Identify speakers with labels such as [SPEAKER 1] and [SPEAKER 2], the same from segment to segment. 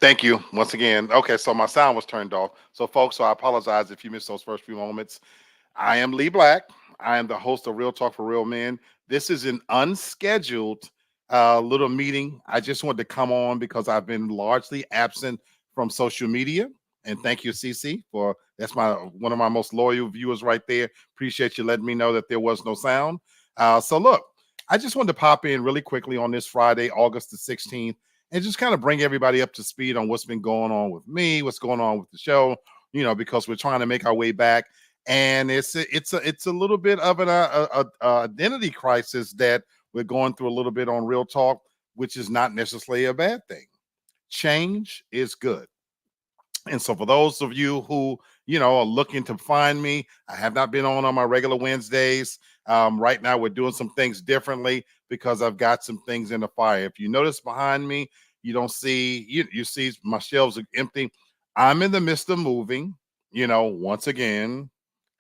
[SPEAKER 1] Thank you once again. Okay, so my sound was turned off. So, folks, so I apologize if you missed those first few moments. I am Lee Black. I am the host of Real Talk for Real Men. This is an unscheduled little meeting. I just wanted to come on because I've been largely absent from social media. And thank you, CC, for that's my one of my most loyal viewers right there. Appreciate you letting me know that there was no sound. So, look, I just wanted to pop in really quickly on this Friday, August the 16th, and just kind of bring everybody up to speed on what's been going on with me, what's going on with the show, because we're trying to make our way back. And it's a little bit of an identity crisis that we're going through a little bit on Real Talk, which is not necessarily a bad thing. Change is good. And so, for those of you who are looking to find me, I have not been on my regular Wednesdays. Right now, we're doing some things differently because I've got some things in the fire. If you notice behind me, you don't see you see my shelves are empty. I'm in the midst of moving. Once again,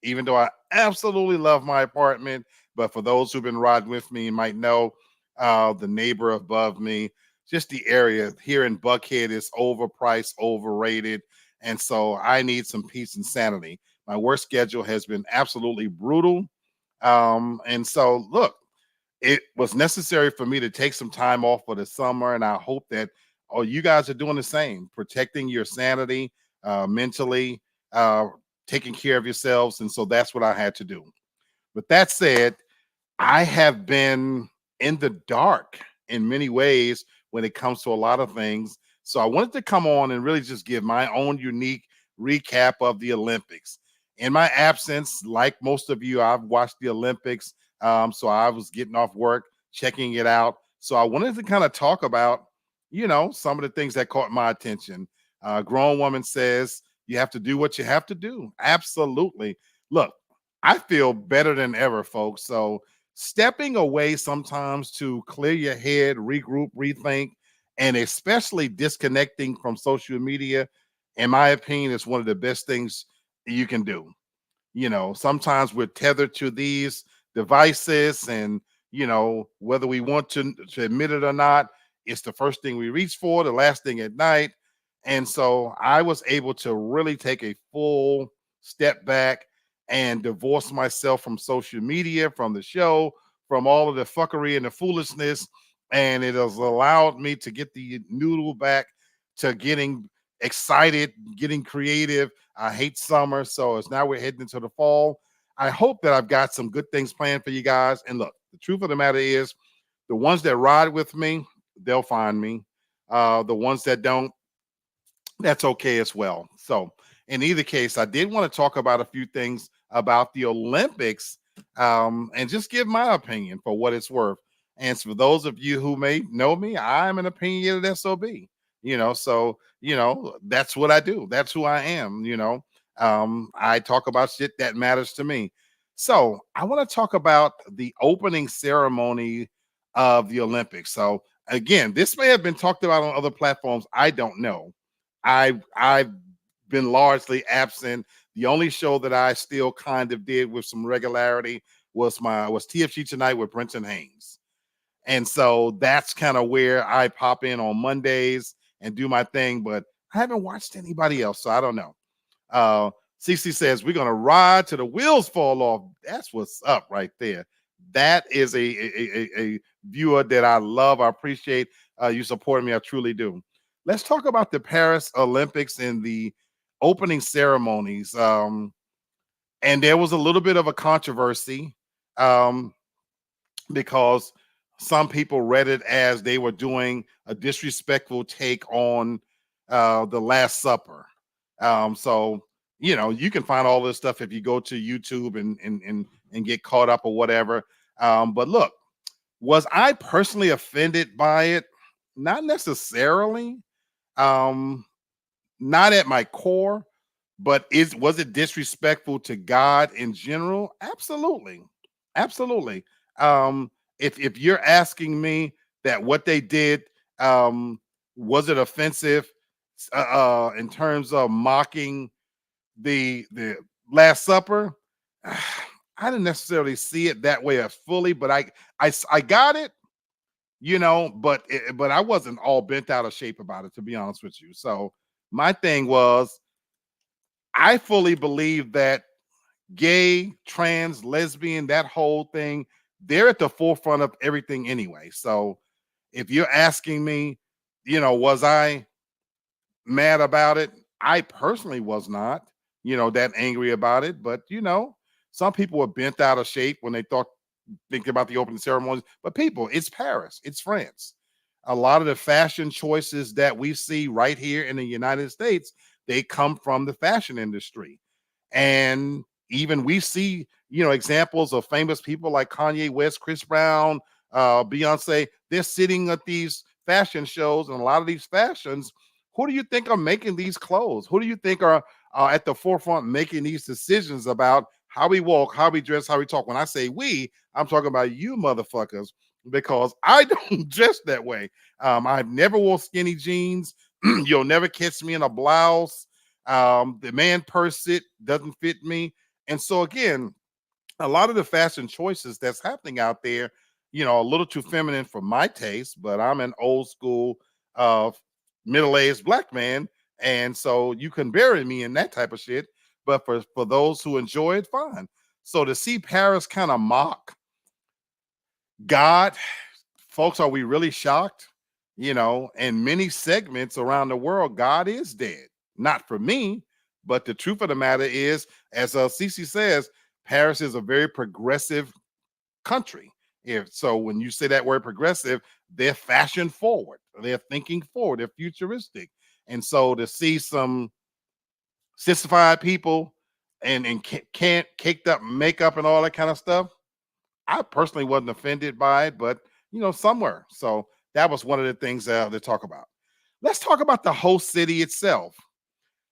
[SPEAKER 1] even though I absolutely love my apartment, but for those who've been riding with me, you might know the neighbor above me, just the area here in Buckhead is overpriced, overrated. And so I need some peace and sanity. My work schedule has been absolutely brutal. And so, look, it was necessary for me to take some time off for the summer. And I hope that you guys are doing the same, protecting your sanity mentally, uh, taking care of yourselves. And so that's what I had to do. With that said, I have been in the dark in many ways when it comes to a lot of things. So I wanted to come on and really just give my own unique recap of the Olympics. In my absence, like most of you, I've watched the Olympics. So I was getting off work, checking it out. So I wanted to kind of talk about, some of the things that caught my attention. A grown woman says, you have to do what you have to do. Absolutely. Look, I feel better than ever, folks. So stepping away sometimes to clear your head, regroup, rethink, and especially disconnecting from social media, in my opinion, is one of the best things you can do. Sometimes we're tethered to these devices, and whether we want to admit it or not, it's the first thing we reach for, the last thing at night. And so I was able to really take a full step back and divorce myself from social media, from the show, from all of the fuckery and the foolishness. And it has allowed me to get the noodle back to getting excited, getting creative. I hate summer, so it's now we're heading into the fall. I hope that I've got some good things planned for you guys. And look, the truth of the matter is, the ones that ride with me, they'll find me. The ones that don't, that's okay as well. So, in either case, I did want to talk about a few things about the Olympics, and just give my opinion for what it's worth. And for those of you who may know me, I'm an opinionated SOB. So that's what I do. That's who I am. I talk about shit that matters to me. So I want to talk about the opening ceremony of the Olympics. So again, this may have been talked about on other platforms. I don't know. I've been largely absent. The only show that I still kind of did with some regularity was TFG Tonight with Brenton Haynes. And so that's kind of where I pop in on Mondays and do my thing, but I haven't watched anybody else, so I don't know. Uh CC says we're gonna ride till the wheels fall off. That's what's up right there. That is a viewer that I love. I appreciate you supporting me. I truly do. Let's talk about the Paris Olympics and the opening ceremonies. And there was a little bit of a controversy, um, because some people read it as they were doing a disrespectful take on the Last Supper. So you can find all this stuff if you go to YouTube and get caught up or whatever. But look, was I personally offended by it? Not necessarily. Um, Not at my core, but is was it disrespectful to God in general? Absolutely. Absolutely. Um, if you're asking me that what they did, um, was it offensive in terms of mocking the Last Supper? I didn't necessarily see it that way as fully, but I got it. but I wasn't all bent out of shape about it, to be honest with you. So my thing was, I fully believe that gay, trans, lesbian, that whole thing, they're at the forefront of everything anyway. So if you're asking me, was I mad about it? I personally was not, that angry about it. But some people were bent out of shape when they thought thinking about the opening ceremonies. But people, it's Paris, it's France. A lot of the fashion choices that we see right here in the United States, they come from the fashion industry. And even we see, examples of famous people like Kanye West, Chris Brown, Beyonce. They're sitting at these fashion shows, and a lot of these fashions. Who do you think are making these clothes? Who do you think are at the forefront making these decisions about how we walk, how we dress, how we talk? When I say we, I'm talking about you motherfuckers, because I don't dress that way. I've never wore skinny jeans. You'll never catch me in a blouse. The man purse it doesn't fit me. And so again, a lot of the fashion choices that's happening out there, a little too feminine for my taste, but I'm an old school uh middle-aged black man. And so you can bury me in that type of shit. But for those who enjoy it, fine. So to see Paris kind of mock God, folks, are we really shocked? In many segments around the world, God is dead. Not for me, but the truth of the matter is, as Cece says, Paris is a very progressive country. If so, when you say that word progressive, they're fashion forward, they're thinking forward, they're futuristic. And so to see some sissified people and can't caked up makeup and all that kind of stuff, I personally wasn't offended by it, but somewhere. So that was one of the things to talk about. Let's talk about the host city itself.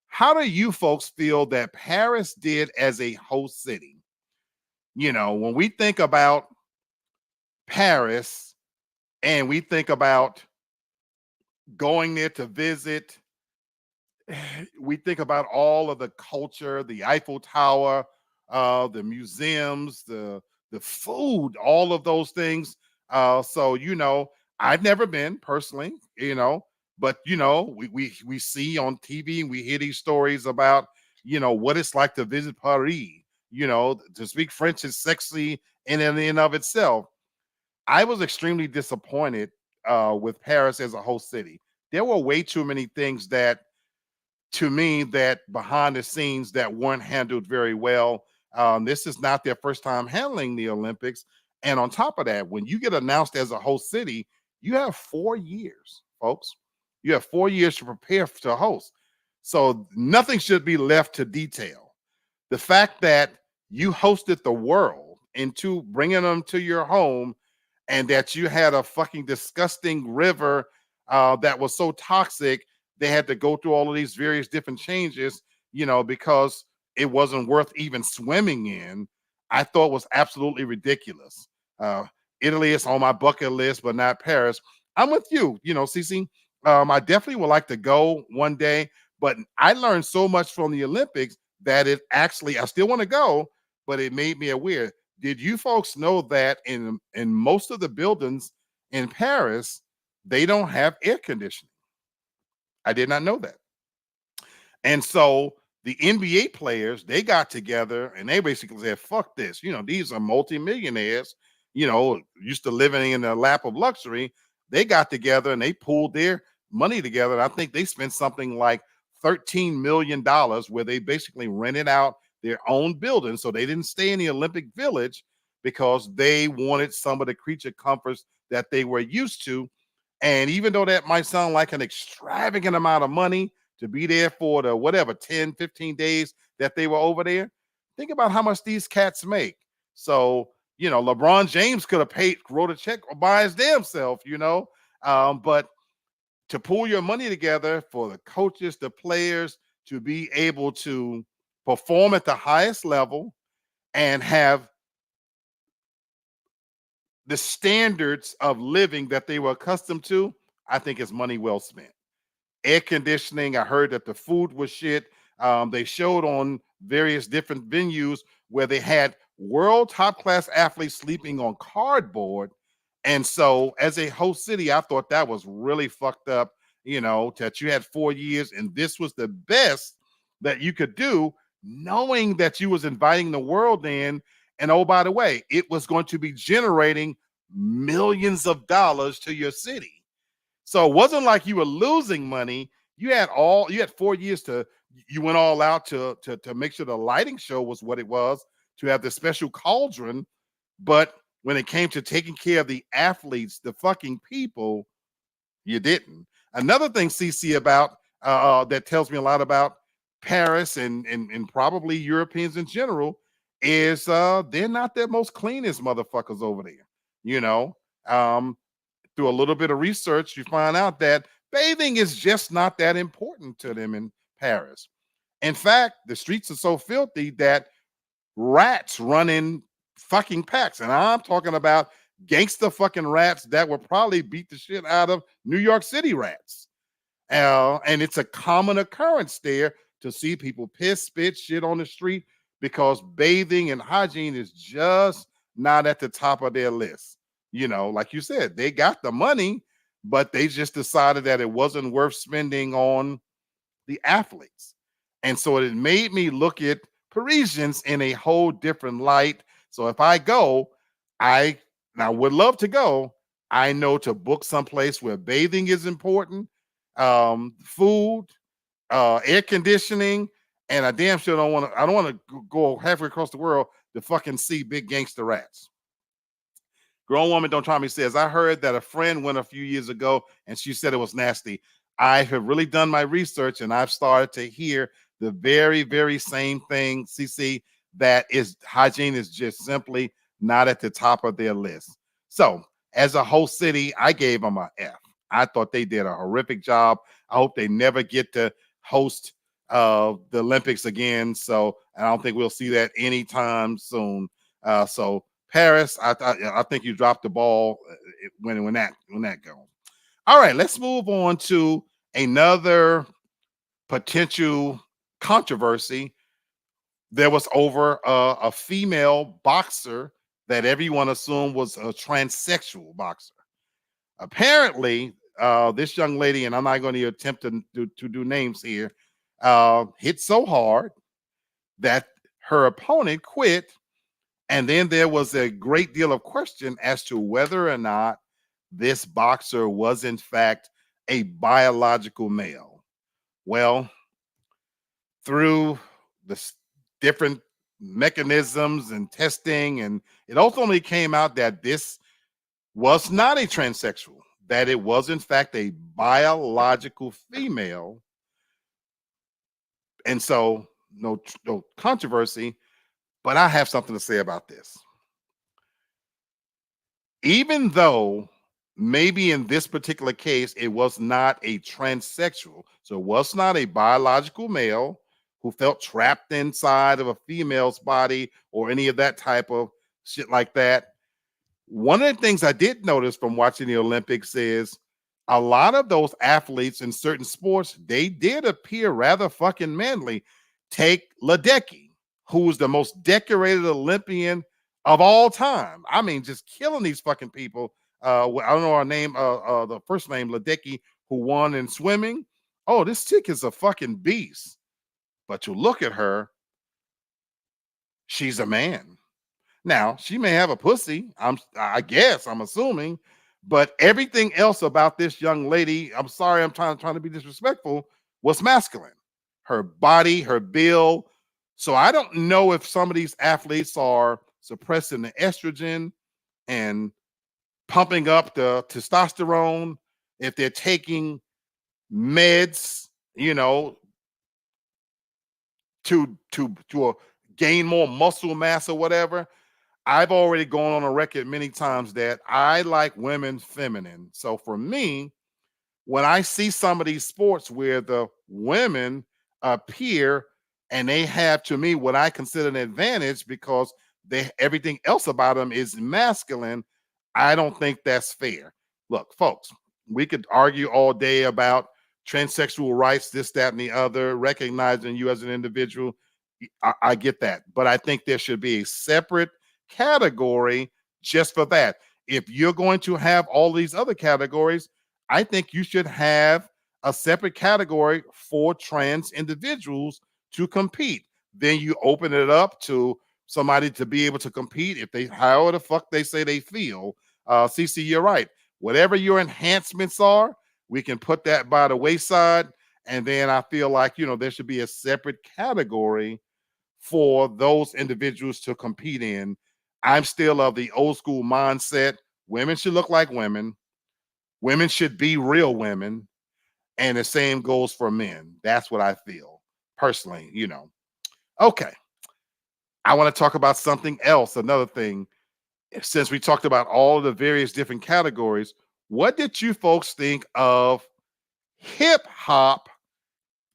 [SPEAKER 1] How do you folks feel that Paris did as a host city? When we think about Paris and we think about going there to visit, we think about all of the culture, the Eiffel Tower, the museums, the food, all of those things. So I've never been personally, but we see on TV and we hear these stories about what it's like to visit Paris. To speak French is sexy in and of itself. I was extremely disappointed with Paris as a host city. There were way too many things that to me that behind the scenes that weren't handled very well. This is not their first time handling the Olympics. And on top of that, when you get announced as a host city, you have 4 years, folks. You have 4 years to prepare to host. So nothing should be left to detail. The fact that you hosted the world into bringing them to your home, and that you had a fucking disgusting river that was so toxic they had to go through all of these various different changes, because it wasn't worth even swimming in, I thought was absolutely ridiculous. Uh, Italy is on my bucket list, but not Paris. I'm with you, Cece. I definitely would like to go one day, but I learned so much from the Olympics that it actually, I still want to go, but it made me aware. Did you folks know that in most of the buildings in Paris, they don't have air conditioning? I did not know that. And so the NBA players, they got together and they basically said, fuck this. These are multimillionaires, used to living in the lap of luxury. They got together and they pooled their money together. And I think they spent something like $13 million where they basically rented out their own building. So they didn't stay in the Olympic Village because they wanted some of the creature comforts that they were used to. And even though that might sound like an extravagant amount of money to be there for the whatever 10, 15 days that they were over there, think about how much these cats make. So, LeBron James could have wrote a check by his damn self, but to pull your money together for the coaches, the players to be able to perform at the highest level and have the standards of living that they were accustomed to, I think is money well spent. Air conditioning, I heard that the food was shit. They showed on various different venues where they had world top class athletes sleeping on cardboard, And so, as a host city, I thought that was really fucked up, that you had 4 years and this was the best that you could do, knowing that you was inviting the world in. And oh, by the way, it was going to be generating millions of dollars to your city. So it wasn't like you were losing money. You had 4 years you went all out to make sure the lighting show was what it was, to have the special cauldron. But when it came to taking care of the athletes, the fucking people, you didn't. Another thing, CC, about that tells me a lot about Paris and probably Europeans in general is they're not the most cleanest motherfuckers over there. You know, um, through a little bit of research, you find out that bathing is just not that important to them in Paris. In fact, the streets are so filthy that rats run in fucking packs. And I'm talking about gangster fucking rats that will probably beat the shit out of New York City rats. And it's a common occurrence there to see people piss, spit, shit on the street because bathing and hygiene is just not at the top of their list. Like you said, they got the money, but they just decided that it wasn't worth spending on the athletes. And so it made me look at Parisians in a whole different light. So if I go, I now would love to go. I know to book someplace where bathing is important, food, air conditioning, and I damn sure I don't want to go halfway across the world to fucking see big gangster rats. Grown woman don't try me says, I heard that a friend went a few years ago and she said it was nasty. I have really done my research and I've started to hear the very, very same thing, CC, that is hygiene is just simply not at the top of their list. So as a whole city, I gave them a F. I thought they did a horrific job. I hope they never get to host the Olympics again. So I don't think we'll see that anytime soon. So Paris, I think you dropped the ball when that goes. All right, let's move on to another potential controversy. There was over a female boxer that everyone assumed was a transsexual boxer. Apparently, this young lady, and I'm not going to attempt to do names here, hit so hard that her opponent quit. And then there was a great deal of question as to whether or not this boxer was, in fact, a biological male. Well, through the different mechanisms and testing, and it ultimately came out that this was not a transsexual, that it was, in fact, a biological female. And so, no controversy. But I have something to say about this. Even though maybe in this particular case, it was not a transsexual, so it was not a biological male who felt trapped inside of a female's body or any of that type of shit like that. One of the things I did notice from watching the Olympics is a lot of those athletes in certain sports, they did appear rather fucking manly. Take Ledecky, who's the most decorated Olympian of all time. I mean, just killing these fucking people. I don't know her name, the first name, Ledecky, who won in swimming. Oh, this chick is a fucking beast. But you look at her, she's a man. Now, she may have a pussy, I guess, I'm assuming, but everything else about this young lady, I'm sorry, I'm trying to be disrespectful, was masculine. Her body, her build. So I don't know if some of these athletes are suppressing the estrogen and pumping up the testosterone, if they're taking meds, to gain more muscle mass or whatever. I've already gone on a record many times that I like women feminine. So for me, when I see some of these sports where the women appear and they have, to me, what I consider an advantage because everything else about them is masculine, I don't think that's fair. Look, folks, we could argue all day about transsexual rights, this, that, and the other, recognizing you as an individual. I get that. But I think there should be a separate category just for that. if you're going to have all these other categories, I think you should have a separate category for trans individuals to compete. Then you open it up to somebody to be able to compete if they, however the fuck they say they feel. CC, you're right. Whatever your enhancements are, we can put that by the wayside. And then I feel like, there should be a separate category for those individuals to compete in. I'm still of the old school mindset. Women should look like women. Women should be real women. And the same goes for men. That's what I feel personally. Okay. I want to talk about something else. Another thing, since we talked about all of the various different categories, what did you folks think of hip hop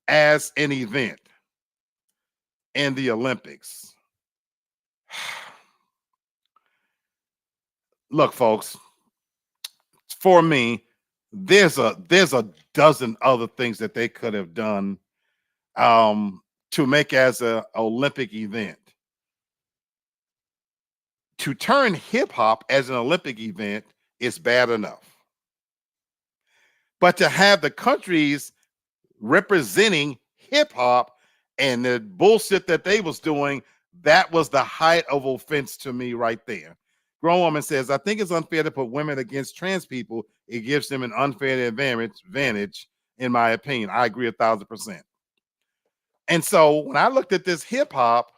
[SPEAKER 1] as an event in the Olympics? Look, folks, for me, there's a dozen other things that they could have done to make as a Olympic event. To turn hip hop as an Olympic event is bad enough, but to have the countries representing hip hop and the bullshit that they was doing, that was the height of offense to me right there. Grown woman says, I think it's unfair to put women against trans people. It gives them an unfair advantage, in my opinion. I agree 1,000%. And so when I looked at this hip hop,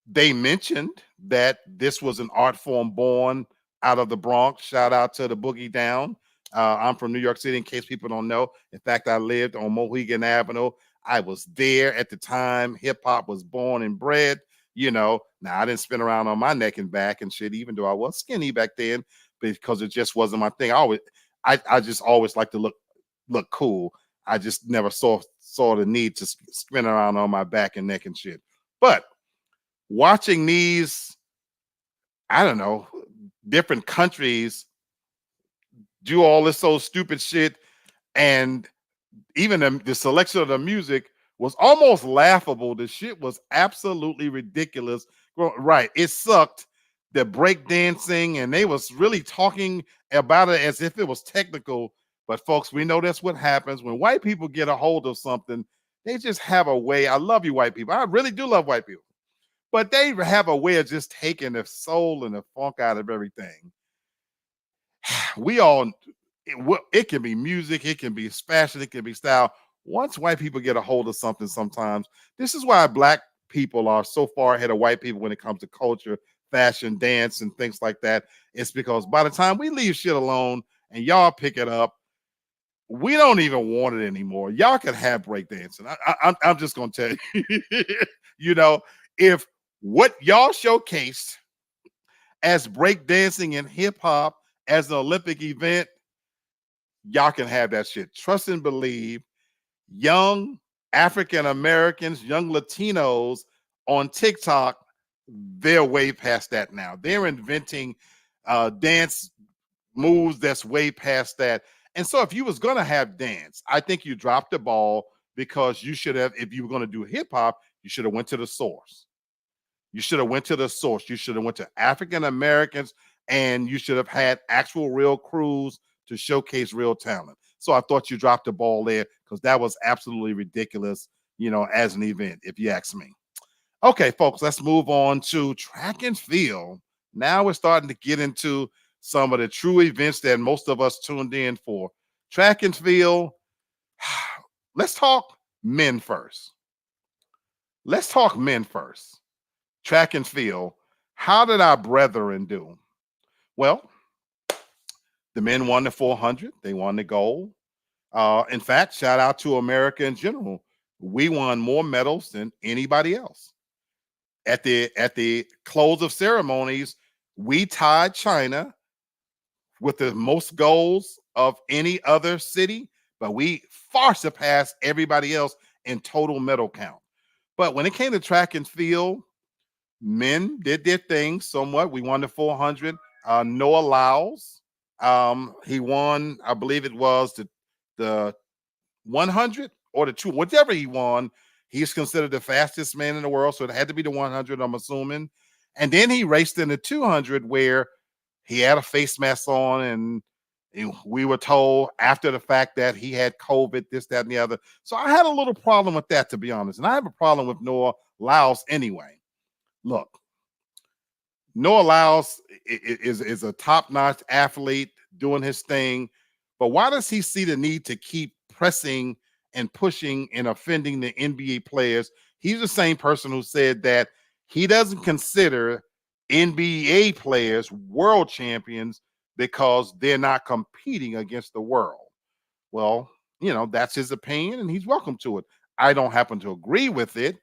[SPEAKER 1] they mentioned that this was an art form born out of the Bronx. Shout out to the Boogie Down. I'm from New York City, in case people don't know. In fact, I lived on Mohegan Avenue. I was there at the time hip hop was born and bred. Now I didn't spin around on my neck and back and shit, even though I was skinny back then, because it just wasn't my thing. I just always like to look cool. I just never saw the need to spin around on my back and neck and shit. But watching these, I don't know, different countries do all this so stupid shit, and even the selection of the music was almost laughable. The shit was absolutely ridiculous. Right, it sucked. The break dancing, and they was really talking about it as if it was technical. But folks, we know that's what happens when white people get a hold of something. They just have a way. I love you, white people. I really do love white people. But they have a way of just taking the soul and the funk out of everything. It can be music, it can be fashion, it can be style. Once white people get a hold of something, sometimes this is why black people are so far ahead of white people when it comes to culture, fashion, dance, and things like that. It's because by the time we leave shit alone and y'all pick it up, we don't even want it anymore. Y'all can have breakdancing. I'm just gonna tell you, if what y'all showcased as breakdancing and hip hop as an Olympic event, y'all can have that shit. Trust and believe. Young African Americans, young Latinos on TikTok, they're way past that now. They're inventing dance moves that's way past that. And so if you was going to have dance, I think you dropped the ball, because you should have, if you were going to do hip hop, you should have went to the source. You should have went to the source. You should have went to African Americans, and you should have had actual real crews to showcase real talent. So I thought you dropped the ball there, because that was absolutely ridiculous, as an event, if you ask me. Okay, folks, let's move on to track and field. Now we're starting to get into some of the true events that most of us tuned in for. Track and field. Let's talk men first. Let's talk men first. Track and field. How did our brethren do? Well, the men won the 400. They won the gold. In fact, shout out to America in general. We won more medals than anybody else. At the close of ceremonies, we tied China with the most goals of any other city, but we far surpassed everybody else in total medal count. But when it came to track and field, men did their thing somewhat. We won the 400. Noah Lyles, he won, I believe it was the 100 or the 2, whatever he won. He's considered the fastest man in the world, so it had to be the 100, I'm assuming. And then he raced in the 200, where he had a face mask on, and we were told after the fact that he had COVID, this, that, and the other. So I had a little problem with that, to be honest. And I have a problem with Noah Lyles anyway. Look, Noah Lyles is a top-notch athlete doing his thing, but why does he see the need to keep pressing and pushing and offending the NBA players? He's the same person who said that he doesn't consider NBA players world champions because they're not competing against the world. Well, that's his opinion and he's welcome to it. I don't happen to agree with it,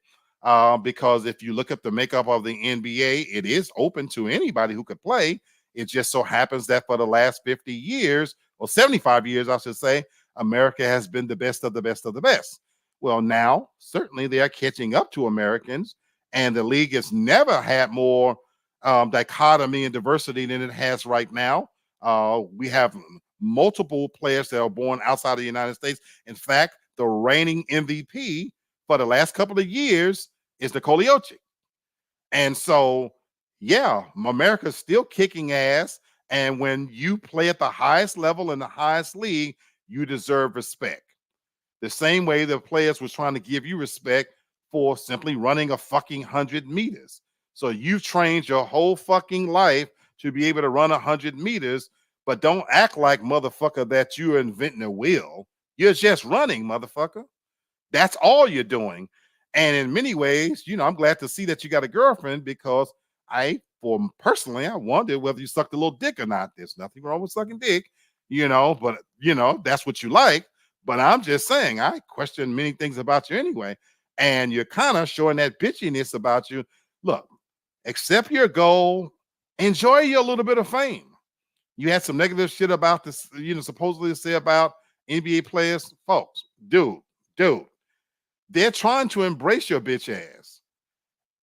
[SPEAKER 1] because if you look at the makeup of the NBA, it is open to anybody who could play. It just so happens that for the last 50 years, or 75 years, I should say, America has been the best of the best of the best. Well, now, certainly they are catching up to Americans, and the league has never had more dichotomy and diversity than it has right now. We have multiple players that are born outside of the United States. In fact, the reigning MVP for the last couple of years is Nikola Jokic. And so, yeah, America's still kicking ass. And when you play at the highest level in the highest league, you deserve respect. The same way the players was trying to give you respect for simply running a fucking 100 meters. So you've trained your whole fucking life to be able to run 100 meters, but don't act like, motherfucker, that you're inventing a wheel. You're just running, motherfucker. That's all you're doing. And in many ways, I'm glad to see that you got a girlfriend, because personally, I wondered whether you sucked a little dick or not. There's nothing wrong with sucking dick, but that's what you like. But I'm just saying, I question many things about you anyway. And you're kind of showing that bitchiness about you. Look, accept your goal, enjoy your little bit of fame. You had some negative shit about this, supposedly say about NBA players. Folks, dude, they're trying to embrace your bitch ass.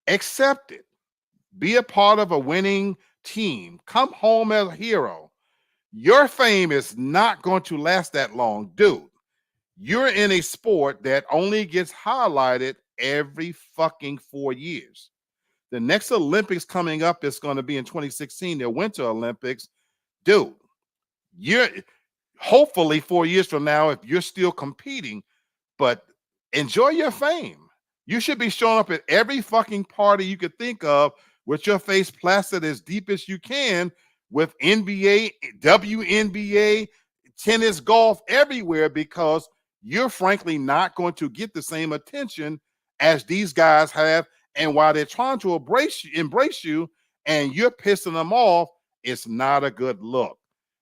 [SPEAKER 1] Accept it. Be a part of a winning team. Come home as a hero. Your fame is not going to last that long, dude. You're in a sport that only gets highlighted every fucking 4 years. The next Olympics coming up is going to be in 2016, the Winter Olympics. Dude, you're hopefully 4 years from now, if you're still competing, but enjoy your fame. You should be showing up at every fucking party you could think of with your face plastered as deep as you can with NBA, WNBA, tennis, golf, everywhere, because you're frankly not going to get the same attention as these guys have. And while they're trying to embrace you and you're pissing them off, it's not a good look.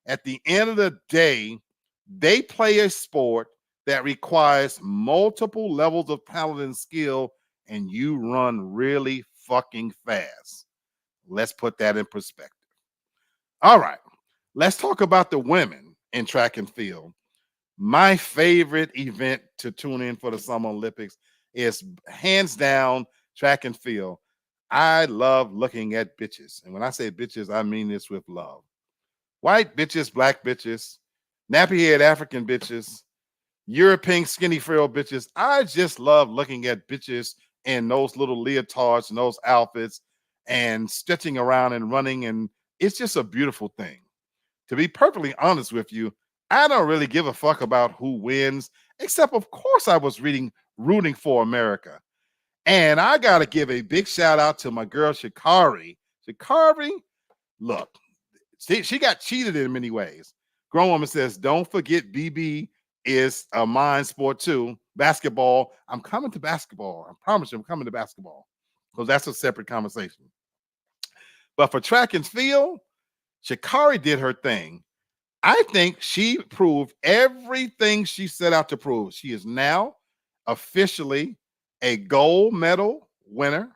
[SPEAKER 1] At the end of the day, they play a sport that requires multiple levels of talent and skill, and you run really fucking fast. Let's put that in perspective. All right, let's talk about the women in track and field. My favorite event to tune in for the Summer Olympics is hands down track and field. I love looking at bitches. And when I say bitches, I mean this with love. White bitches, black bitches, nappy head African bitches, European skinny frail bitches. I just love looking at bitches in those little leotards and those outfits and stretching around and running. And it's just a beautiful thing. To be perfectly honest with you, I don't really give a fuck about who wins, except of course I was rooting for America. And I got to give a big shout out to my girl, Sha'Carri. Sha'Carri, look, she got cheated in many ways. Grown woman says, don't forget BB is a mind sport too. Basketball. I'm coming to basketball. I promise you I'm coming to basketball, because that's a separate conversation. But for track and field, Sha'Carri did her thing. I think she proved everything she set out to prove. She is now officially a gold medal winner.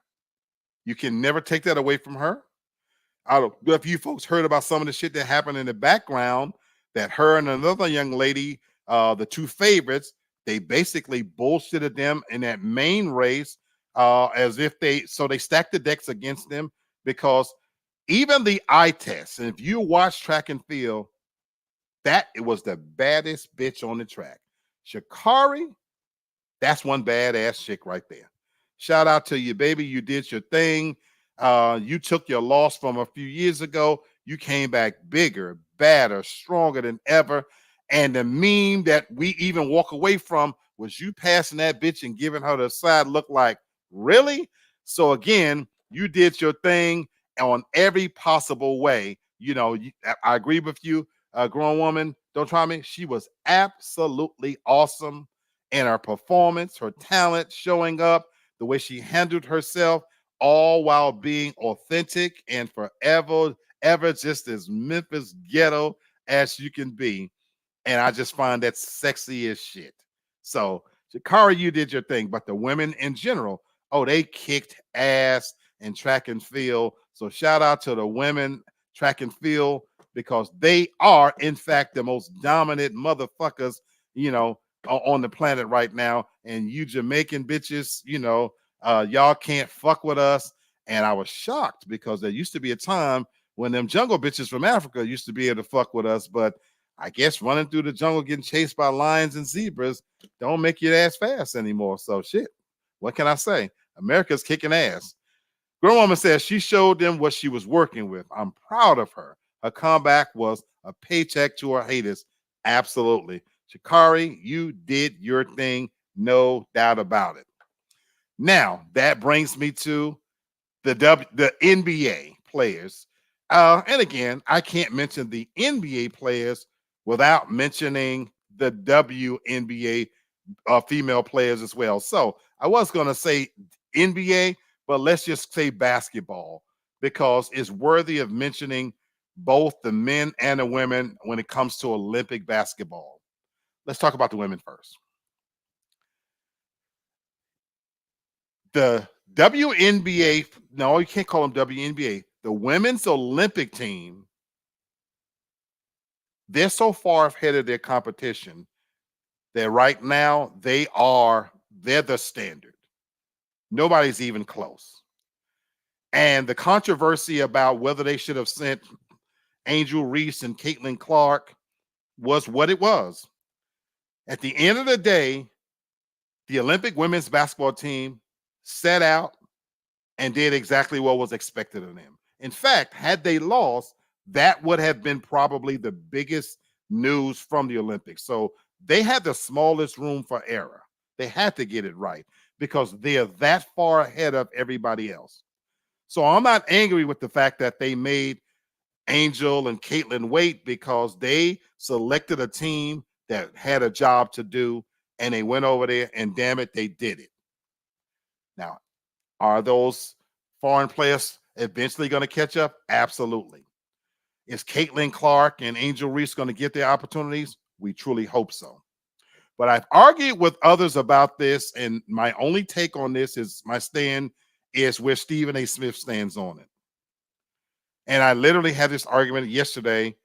[SPEAKER 1] You can never take that away from her. I don't know if you folks heard about some of the shit that happened in the background, that her and another young lady, the two favorites, they basically bullshitted them in that main race, as if they stacked the decks against them, because even the eye test, and if you watch track and field, that it was the baddest bitch on the track. Sha'Carri, that's one badass chick right there. Shout out to you, baby. You did your thing. You took your loss from a few years ago. you came back bigger, badder, stronger than ever. And the meme that we even walk away from was you passing that bitch and giving her the side look like, really? So again, you did your thing on every possible way. I agree with you, grown woman. Don't try me. She was absolutely awesome in her performance, her talent showing up, the way she handled herself, all while being authentic and forever, ever just as Memphis ghetto as you can be. And I just find that sexy as shit. So, Sha'Carri, you did your thing, but the women in general, oh, they kicked ass in track and field. So, shout out to the women track and field because they are, in fact, the most dominant motherfuckers, on the planet right now. And you Jamaican bitches, y'all can't fuck with us. And I was shocked because there used to be a time when them jungle bitches from Africa used to be able to fuck with us, but I guess running through the jungle getting chased by lions and zebras don't make you ass fast anymore. So shit, what can I say? America's kicking ass. Grown woman says she showed them what she was working with. I'm proud of her. Her comeback was a paycheck to her haters. Absolutely. Sha'Carri, you did your thing, no doubt about it. Now, that brings me to the NBA players. And again, I can't mention the NBA players without mentioning the WNBA female players as well. So I was going to say NBA, but let's just say basketball because it's worthy of mentioning both the men and the women when it comes to Olympic basketball. Let's talk about the women first. The WNBA, no, you can't call them WNBA. The women's Olympic team, they're so far ahead of their competition that right now they're the standard. Nobody's even close. And the controversy about whether they should have sent Angel Reese and Caitlin Clark was what it was. At the end of the day, the Olympic women's basketball team set out and did exactly what was expected of them. In fact, had they lost, that would have been probably the biggest news from the Olympics. So they had the smallest room for error. They had to get it right because they're that far ahead of everybody else. So I'm not angry with the fact that they made Angel and Caitlin wait because they selected a team that had a job to do and they went over there and damn it, they did it. Now, are those foreign players eventually going to catch up? Absolutely. Is Caitlin Clark and Angel Reese going to get their opportunities? We truly hope so. But I've argued with others about this, and my only take on this is my stand is where Stephen A. Smith stands on it. And I literally had this argument yesterday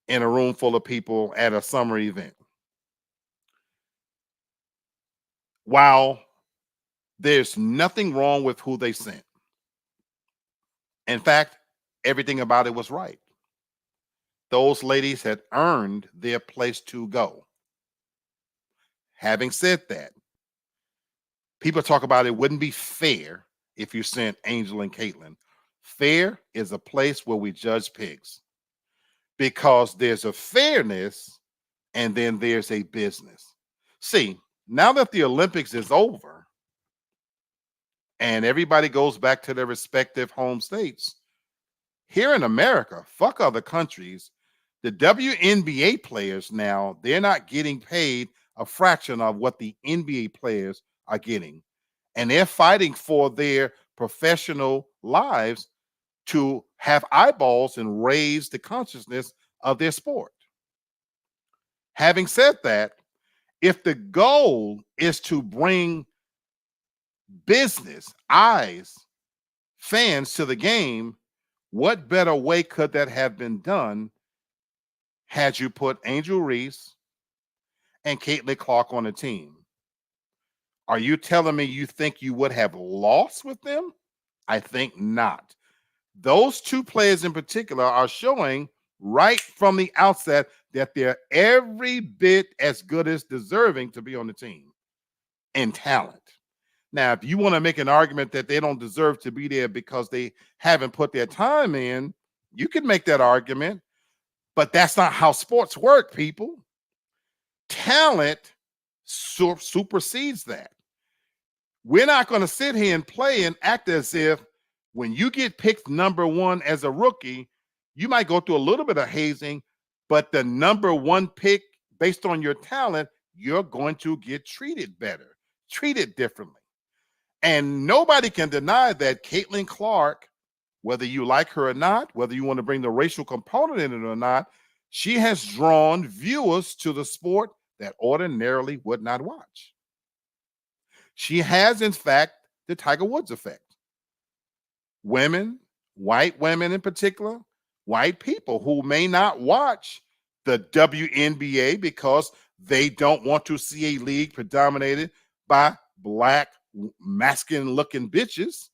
[SPEAKER 1] in a room full of people at a summer event. While there's nothing wrong with who they sent, in fact, everything about it was right. Those ladies had earned their place to go. Having said that, people talk about it wouldn't be fair if you sent Angel and Caitlin. Fair is a place where we judge pigs because there's a fairness and then there's a business. See, now that the Olympics is over and everybody goes back to their respective home states, here in America, fuck other countries, the WNBA players now, they're not getting paid a fraction of what the NBA players are getting. And they're fighting for their professional lives to have eyeballs and raise the consciousness of their sport. Having said that, if the goal is to bring business, eyes, fans to the game, what better way could that have been done had you put Angel Reese and Caitlin Clark on the team? Are you telling me you think you would have lost with them? I think not. Those two players in particular are showing right from the outset that they're every bit as good as deserving to be on the team in talent. Now, if you want to make an argument that they don't deserve to be there because they haven't put their time in, You can make that argument, but that's not how sports work, people. Talent supersedes that. We're not going to sit here and play and act as if when you get picked number one as a rookie, you might go through a little bit of hazing, but the number one pick based on your talent, you're going to get treated better, treated differently. And nobody can deny that Caitlin Clark, whether you like her or not, whether you want to bring the racial component in it or not, she has drawn viewers to the sport that ordinarily would not watch. She has, in fact, the Tiger Woods effect. Women, white women in particular, white people who may not watch the WNBA because they don't want to see a league predominated by black, masculine looking bitches,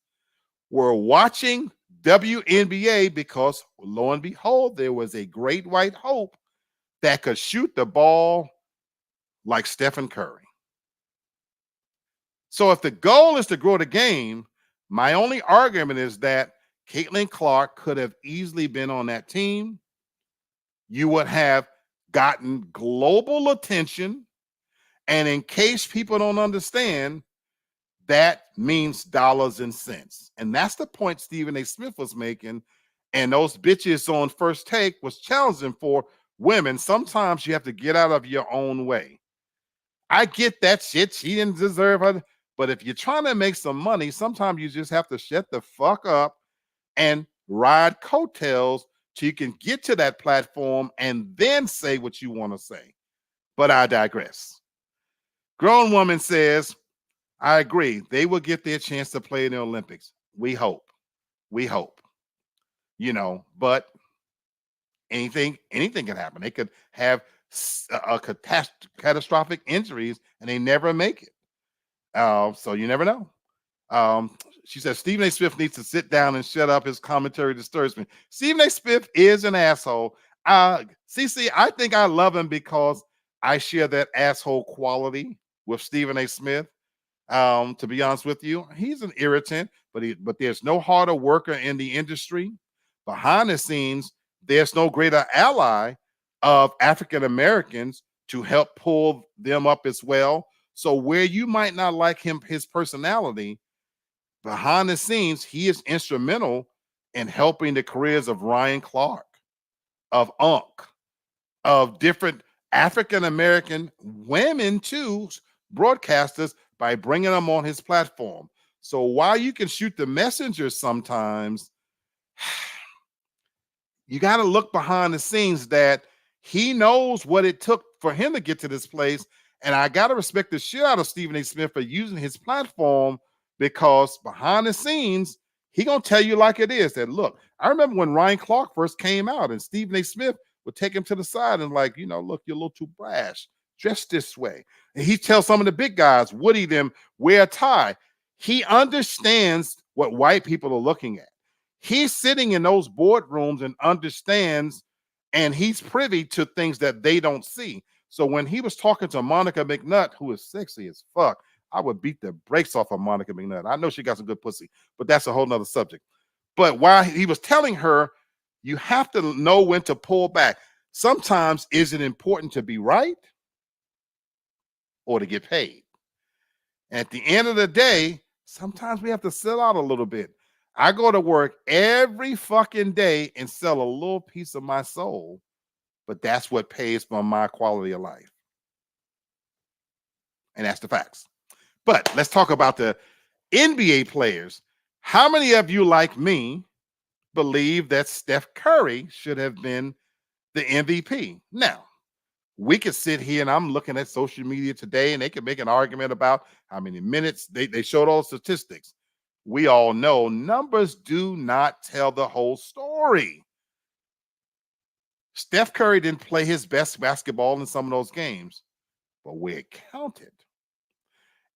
[SPEAKER 1] were watching WNBA because, lo and behold, there was a great white hope that could shoot the ball like Stephen Curry. So if the goal is to grow the game, my only argument is that Caitlin Clark could have easily been on that team. You would have gotten global attention. And in case people don't understand, that means dollars and cents. And that's the point Stephen A. Smith was making. And those bitches on First Take was challenging for women. Sometimes you have to get out of your own way. I get that shit. She didn't deserve her. But if you're trying to make some money, sometimes you just have to shut the fuck up and ride coattails so you can get to that platform and then say what you want to say. But I digress. Grown woman says, I agree. They will get their chance to play in the Olympics. We hope. We hope. You know, but anything can happen. They could have a catastrophic injuries and they never make it. So you never know. She says Stephen A. Smith needs to sit down and shut up. His commentary disturbs me. Stephen A. Smith is an asshole. CC, I think I love him because I share that asshole quality with Stephen A. Smith. To be honest with you, he's an irritant, but there's no harder worker in the industry. Behind the scenes, there's no greater ally of African Americans to help pull them up as well. So where you might not like him, his personality, behind the scenes, he is instrumental in helping the careers of Ryan Clark, of of different African American women too, broadcasters, by bringing them on his platform. So while you can shoot the messenger sometimes, you got to look behind the scenes that he knows what it took for him to get to this place. And I got to respect the shit out of Stephen A. Smith for using his platform, because behind the scenes, he going to tell you like it is that, look, I remember when Ryan Clark first came out and Stephen A. Smith would take him to the side and like, look, you're a little too brash. Dress this way. And he tells some of the big guys, Woody, them wear a tie. He understands what white people are looking at. He's sitting in those boardrooms and understands, and he's privy to things that they don't see. So when he was talking to Monica McNutt, who is sexy as fuck, I would beat the brakes off of Monica McNutt. I know she got some good pussy, but that's a whole nother subject. But while he was telling her, you have to know when to pull back. Sometimes is it important to be right or to get paid? At the end of the day, sometimes we have to sell out a little bit. I go to work every fucking day and sell a little piece of my soul, but that's what pays for my quality of life. And that's the facts. But let's talk about the NBA players. How many of you, like me, believe that Steph Curry should have been the MVP? Now, we could sit here and I'm looking at social media today and they can make an argument about how many minutes they showed all statistics. We all know numbers do not tell the whole story. Steph Curry didn't play his best basketball in some of those games, but where it counted.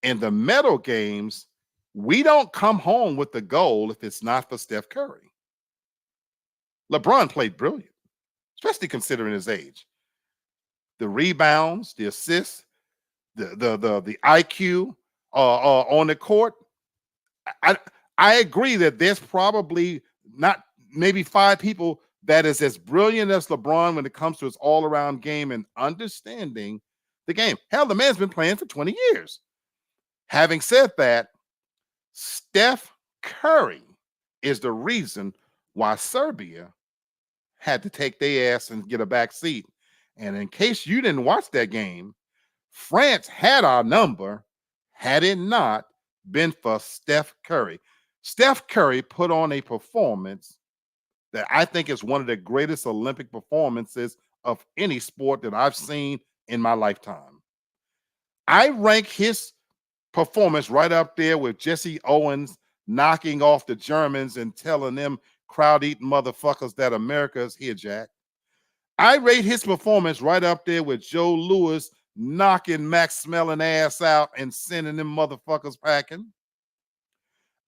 [SPEAKER 1] In the medal games, we don't come home with the goal if it's not for Steph Curry. LeBron played brilliant, especially considering his age. The rebounds, the assists, the IQ on the court. I agree that there's probably not maybe 5 people that is as brilliant as LeBron when it comes to his all-around game and understanding the game. Hell, the man's been playing for 20 years. Having said that, Steph Curry is the reason why Serbia had to take their ass and get a back seat. And in case you didn't watch that game, France had our number had it not been for Steph Curry. Steph Curry put on a performance that I think is one of the greatest Olympic performances of any sport that I've seen in my lifetime. I rank his performance right up there with Jesse Owens knocking off the Germans and telling them crowd eating motherfuckers that America is here, Jack. I rate his performance right up there with Joe Louis knocking Max Smelling ass out and sending them motherfuckers packing.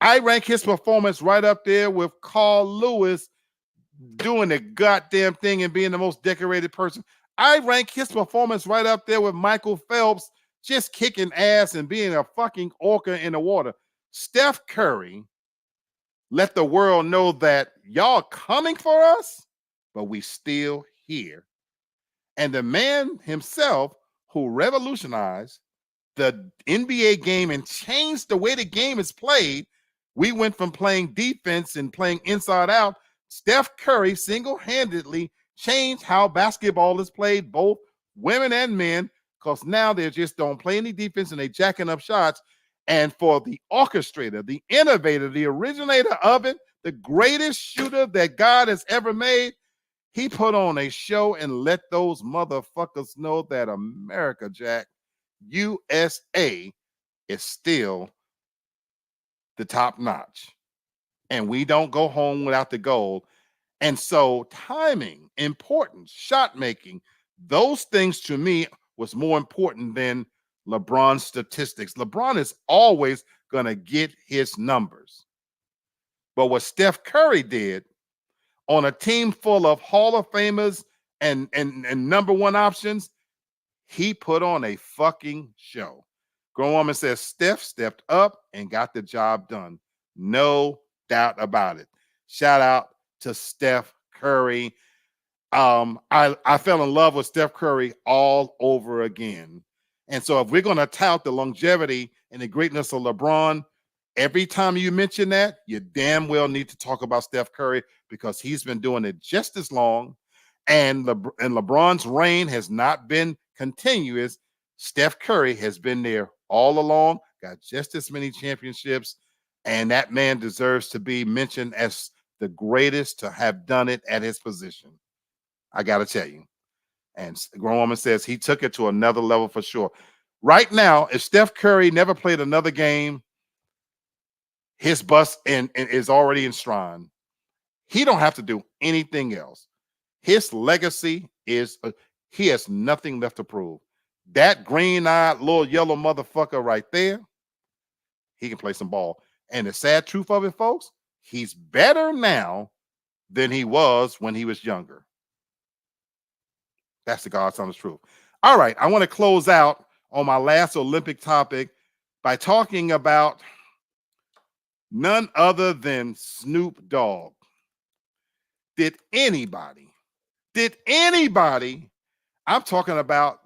[SPEAKER 1] I rank his performance right up there with Carl Lewis doing the goddamn thing and being the most decorated person. I rank his performance right up there with Michael Phelps just kicking ass and being a fucking orca in the water. Steph Curry let the world know that y'all coming for us, but we still here. And the man himself who revolutionized the NBA game and changed the way the game is played. We went from playing defense and playing inside out. Steph Curry single-handedly changed how basketball is played, both women and men, because now they just don't play any defense and they jacking up shots. And for the orchestrator, the innovator, the originator of it, the greatest shooter that God has ever made, he put on a show and let those motherfuckers know that America, Jack, USA, is still the top notch. And we don't go home without the gold. And so timing, importance, shot making, those things to me was more important than LeBron's statistics. LeBron is always going to get his numbers. But what Steph Curry did on a team full of Hall of Famers and number one options, he put on a fucking show. Grown Woman says Steph stepped up and got the job done. No doubt about it. Shout out to Steph Curry. I fell in love with Steph Curry all over again. And so if we're going to tout the longevity and the greatness of LeBron, every time you mention that, you damn well need to talk about Steph Curry because he's been doing it just as long. And LeBron's reign has not been continuous. Steph Curry has been there all along, got just as many championships, and that man deserves to be mentioned as the greatest to have done it at his position. I got to tell you. And Grown Woman says he took it to another level for sure. Right now, if Steph Curry never played another game, his bust and is already enshrined. He don't have to do anything else. His legacy is he has nothing left to prove. That green-eyed little yellow motherfucker right there, he can play some ball. And the sad truth of it, folks, he's better now than he was when he was younger. That's the God's honest truth. All right, I want to close out on my last Olympic topic by talking about none other than Snoop Dogg. Did anybody, I'm talking about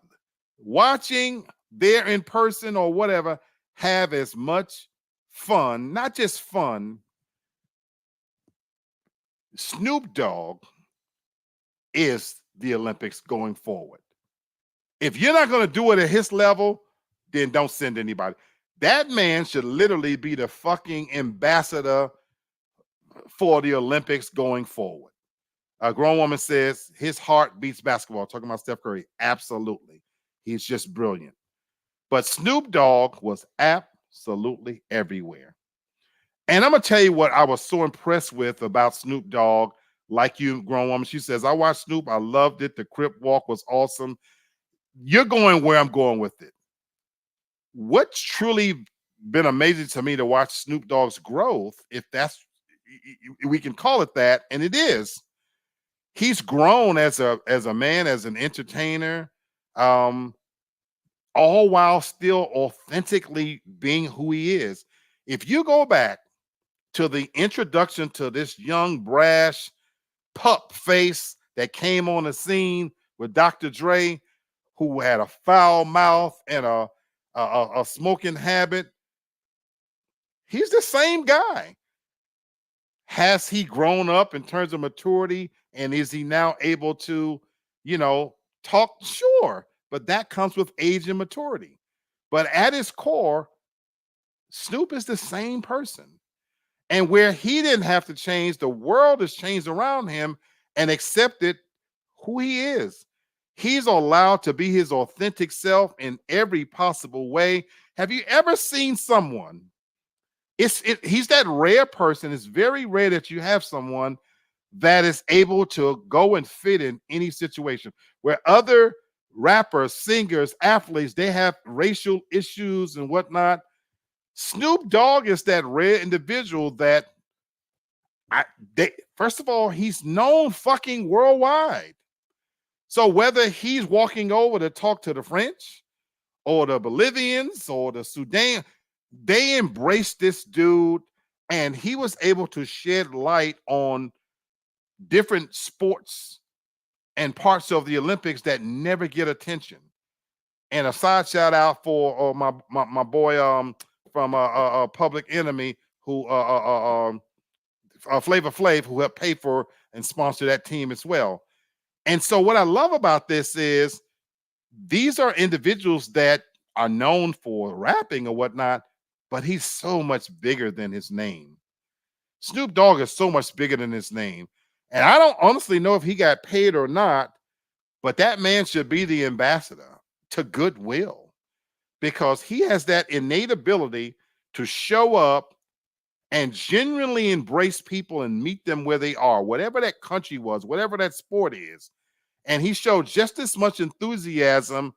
[SPEAKER 1] watching there in person or whatever, have as much fun, not just fun. Snoop Dogg is the Olympics going forward. If you're not going to do it at his level, then don't send anybody. That man should literally be the fucking ambassador for the Olympics going forward. A Grown Woman says his heart beats basketball. Talking about Steph Curry. Absolutely. He's just brilliant. But Snoop Dogg was absolutely everywhere. And I'm going to tell you what I was so impressed with about Snoop Dogg. Like you, Grown Woman, she says, I watched Snoop. I loved it. The Crip Walk was awesome. You're going where I'm going with it. What's truly been amazing to me to watch Snoop Dogg's growth, if that's, we can call it that, and it is. He's grown as a man, as an entertainer, all while still authentically being who he is. If you go back to the introduction to this young, brash, pup face that came on the scene with Dr. Dre, who had a foul mouth and a smoking habit. He's the same guy. Has he grown up in terms of maturity? And is he now able to, you know, talk? Sure. But that comes with age and maturity. But at his core, Snoop is the same person. And where he didn't have to change, the world has changed around him and accepted who he is. He's allowed to be his authentic self in every possible way. Have you ever seen someone? He's that rare person. It's very rare that you have someone that is able to go and fit in any situation where other rappers, singers, athletes, they have racial issues and whatnot. Snoop Dogg is that rare individual that first of all, he's known fucking worldwide. So whether he's walking over to talk to the French or the Bolivians or the Sudan, they embraced this dude, and he was able to shed light on different sports and parts of the Olympics that never get attention. And a side shout out for my boy from Public Enemy, who Flavor Flav, who helped pay for and sponsor that team as well. And so what I love about this is these are individuals that are known for rapping or whatnot, but he's so much bigger than his name. Snoop Dogg is so much bigger than his name. And I don't honestly know if he got paid or not, but that man should be the ambassador to goodwill because he has that innate ability to show up and genuinely embrace people and meet them where they are, whatever that country was, whatever that sport is. And he showed just as much enthusiasm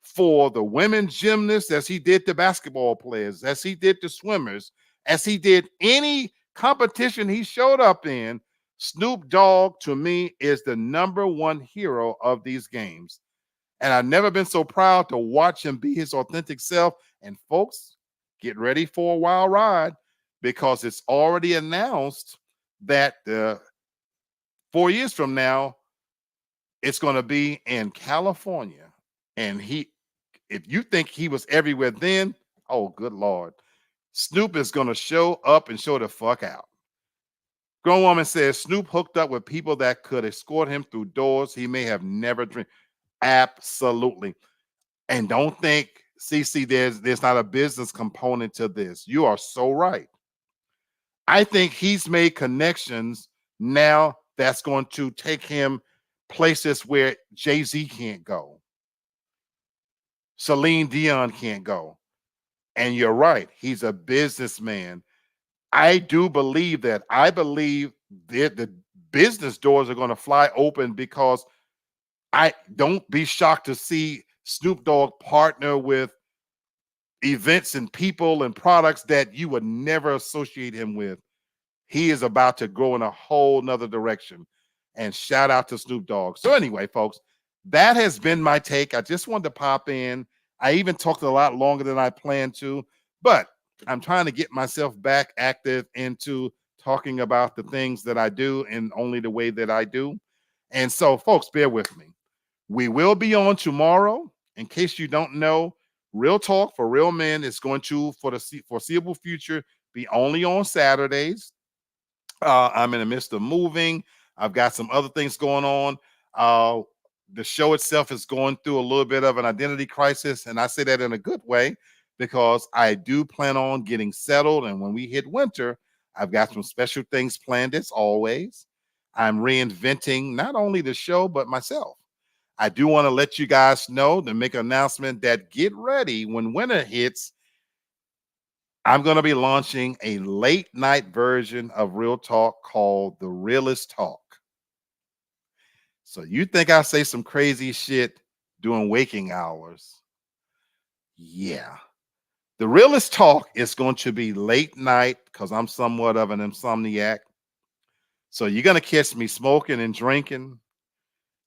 [SPEAKER 1] for the women gymnasts as he did the basketball players, as he did the swimmers, as he did any competition he showed up in. Snoop Dogg, to me, is the number one hero of these games. And I've never been so proud to watch him be his authentic self. And folks, get ready for a wild ride because it's already announced that 4 years from now, it's going to be in California. And if you think he was everywhere then, oh, good Lord. Snoop is going to show up and show the fuck out. Grown woman says Snoop hooked up with people that could escort him through doors he may have never dreamed. Absolutely. And don't think, CC, there's not a business component to this. You are so right. I think he's made connections now that's going to take him places where Jay-Z can't go. Celine Dion can't go. And you're right. He's a businessman. I do believe that. I believe that the business doors are going to fly open because I don't be shocked to see Snoop Dogg partner with events and people and products that you would never associate him with. He is about to go in a whole nother direction. And shout out to Snoop Dogg. So anyway, folks, that has been my take. I just wanted to pop in. I even talked a lot longer than I planned to, but I'm trying to get myself back active into talking about the things that I do and only the way that I do. And so, folks, bear with me. We will be on tomorrow. In case you don't know, Real Talk for Real Men is going to, for the foreseeable future, be only on Saturdays. I'm in the midst of moving. I've got some other things going on. The show itself is going through a little bit of an identity crisis, and I say that in a good way because I do plan on getting settled. And when we hit winter, I've got some special things planned as always. I'm reinventing not only the show, but myself. I do want to let you guys know to make an announcement that get ready when winter hits. I'm going to be launching a late night version of Real Talk called The Realist Talk. So you think I say some crazy shit during waking hours? Yeah. The Realist Talk is going to be late night because I'm somewhat of an insomniac. So you're going to catch me smoking and drinking.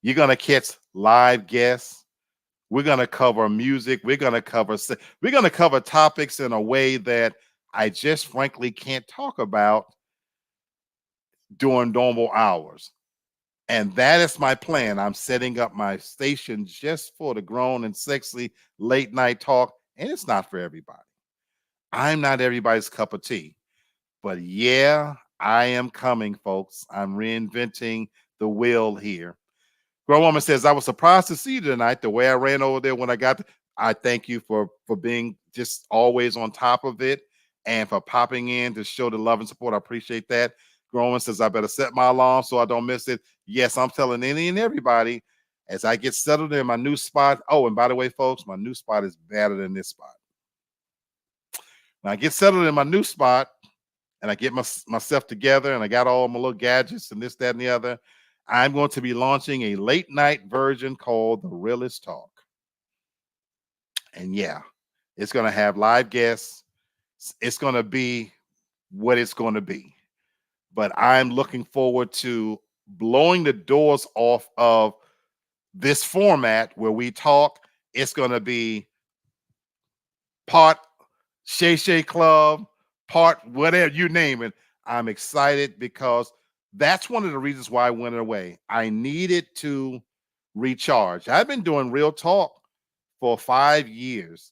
[SPEAKER 1] You're going to catch live guests. We're going to cover music. We're going to cover topics in a way that I just frankly can't talk about during normal hours. And that is my plan. I'm setting up my station just for the grown and sexy late night talk. And it's not for everybody. I'm not everybody's cup of tea. But yeah, I am coming, folks. I'm reinventing the wheel here. Grown woman says, I was surprised to see you tonight. The way I ran over there when I got I thank you for being just always on top of it and for popping in to show the love and support. I appreciate that. Grown woman says, I better set my alarm so I don't miss it. Yes, I'm telling any and everybody as I get settled in my new spot. Oh, and by the way, folks, my new spot is better than this spot. When I get settled in my new spot, and I get myself together and I got all my little gadgets and this, that, and the other, I'm going to be launching a late night version called The Realest Talk. And yeah, it's going to have live guests. It's going to be what it's going to be. But I'm looking forward to blowing the doors off of this format where we talk. It's going to be part Shay Shay Club, part whatever you name it. I'm excited because that's one of the reasons why I went away. I needed to recharge. I've been doing real talk for 5 years.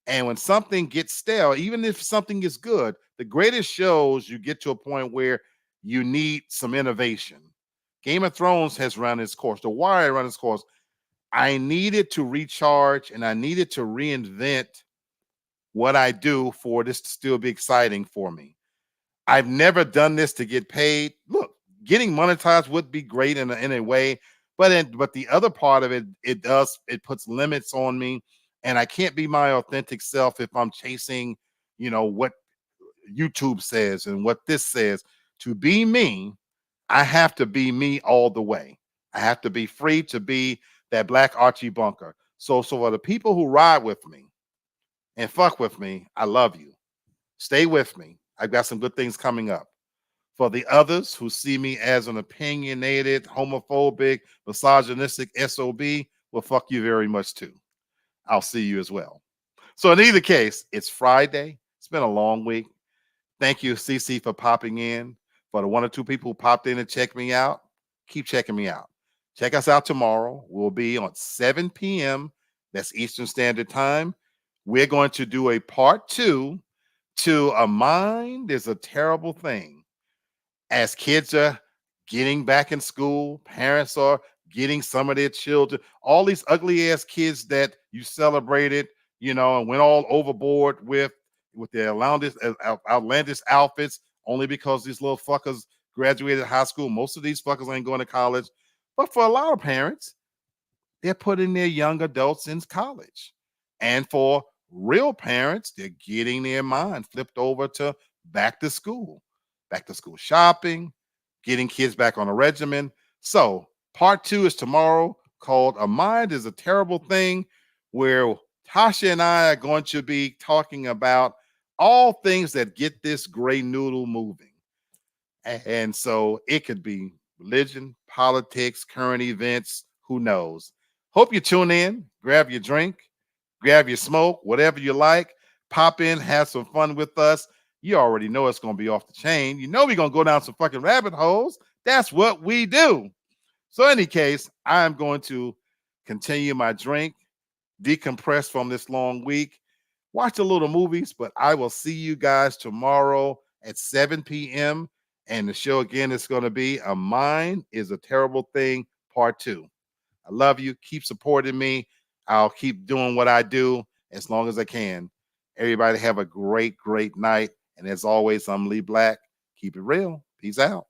[SPEAKER 1] And when something gets stale, even if something is good, the greatest shows you get to a point where you need some innovation. Game of Thrones has run its course. The Wire run its course. I needed to recharge and I needed to reinvent what I do for this to still be exciting for me. I've never done this to get paid. Look, getting monetized would be great in a way, but the other part of it, it puts limits on me, and I can't be my authentic self if I'm chasing, what YouTube says and what this says. To be me, I have to be me all the way. I have to be free to be that Black Archie Bunker. So for the people who ride with me and fuck with me, I love you. Stay with me. I've got some good things coming up. For the others who see me as an opinionated, homophobic, misogynistic SOB, well, fuck you very much too. I'll see you as well. So in either case, it's Friday. It's been a long week. Thank you, CC, for popping in. For the one or two people who popped in and checked me out, keep checking me out. Check us out tomorrow. We'll be on 7 p.m. That's Eastern Standard Time. We're going to do a part 2 to A Mind is a Terrible Thing. As kids are getting back in school, parents are getting some of their children, all these ugly ass kids that you celebrated, and went all overboard with their outlandish outfits only because these little fuckers graduated high school. Most of these fuckers ain't going to college. But for a lot of parents, they're putting their young adults in college. And for real parents, they're getting their mind flipped over to back to school shopping, getting kids back on a regimen. So, part 2 is tomorrow, called A Mind is a Terrible Thing, where Tasha and I are going to be talking about all things that get this gray noodle moving. And so it could be religion, politics, current events, who knows. Hope you tune in, grab your drink, grab your smoke, whatever you like, pop in, have some fun with us. You already know it's going to be off the chain. You know we're going to go down some fucking rabbit holes. That's what we do. So in any case, I'm going to continue my drink, decompress from this long week, watch a little movies, but I will see you guys tomorrow at 7 p.m. And the show again is going to be A Mind is a Terrible Thing, part 2. I love you. Keep supporting me. I'll keep doing what I do as long as I can. Everybody have a great, great night. And as always, I'm Lee Black. Keep it real. Peace out.